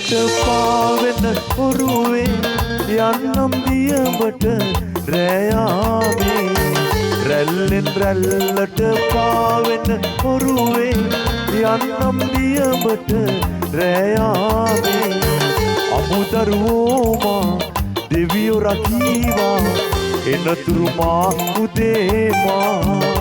රැල්ලට පාවෙන ඔරුවේ යන්නම් දියඹට රැයාමේ රැල්ලෙන් රැල්ලට පාවෙන ඔරුවේ යන්නම් දියඹට රැයාමේ අමුදරුවෝමා දෙවියෝ රකීවා එනතුරු මා උදේමා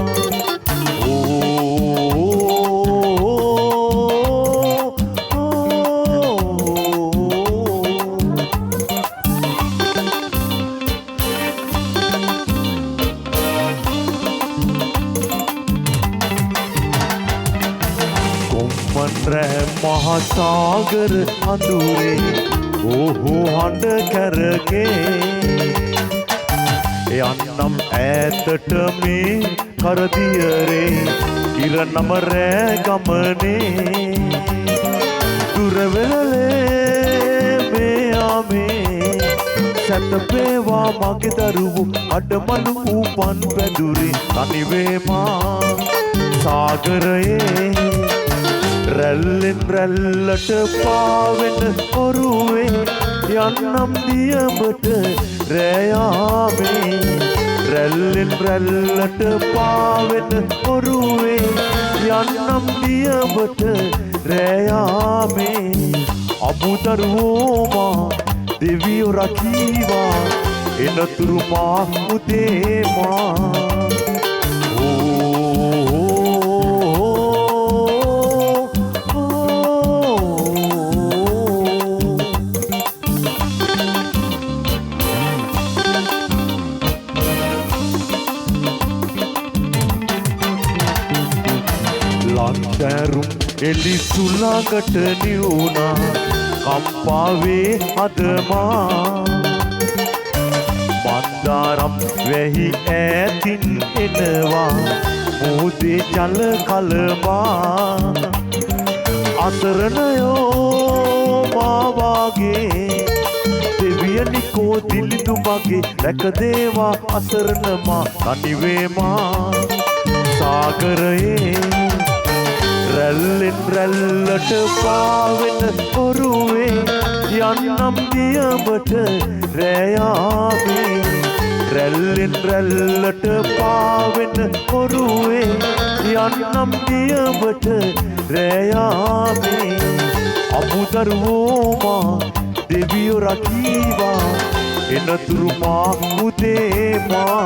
මහසාගර අඳුරේ ඔහු හඬ කැරගේ යන්නම් ඈතට මේ කරදියරේ ඉරනම රෑ ගමනේ දුරවෙලේ මෙයාමේ සැතපේවා මගේ දරුවෝ අඩමලු උපන් පැදුරේ තනිවේමා සාගරයේ රැල්ලෙන් රැල්ලට පාවෙන ඔරුවේ යන්නම් දියඹට රැයාමේ රැල්ලෙන් රැල්ලට පාවෙන ඔරුවේ යන්නම් දියඹට රැයාමේ අමුදරුවෝමා දෙවියෝ රකීවා එනතුරු මා උදේමා ලන්දැරුම් එලි සුළඟට නිවුණා කම්පාවේ අදමා මන්දාරම් වැහි ඈතින් එනවා මුහුදේ ජල කලමා අසරණයෝ මාවාගේ දෙවියනිකෝ දිලිදු මගේ රැකදේවා අසරණමා තනිවේමා සාගරයේ රැල්ලෙන් රැල්ලට පාවෙන ඔරුවේ යන්නම් දියඹට රැයාමේ රැල්ලෙන් රැල්ලට පාවෙන ඔරුවේ යන්නම් දියඹට රැයාමේ අමුදරුවෝමා දෙවියෝ රකීවා එනතුරු මා උදේමා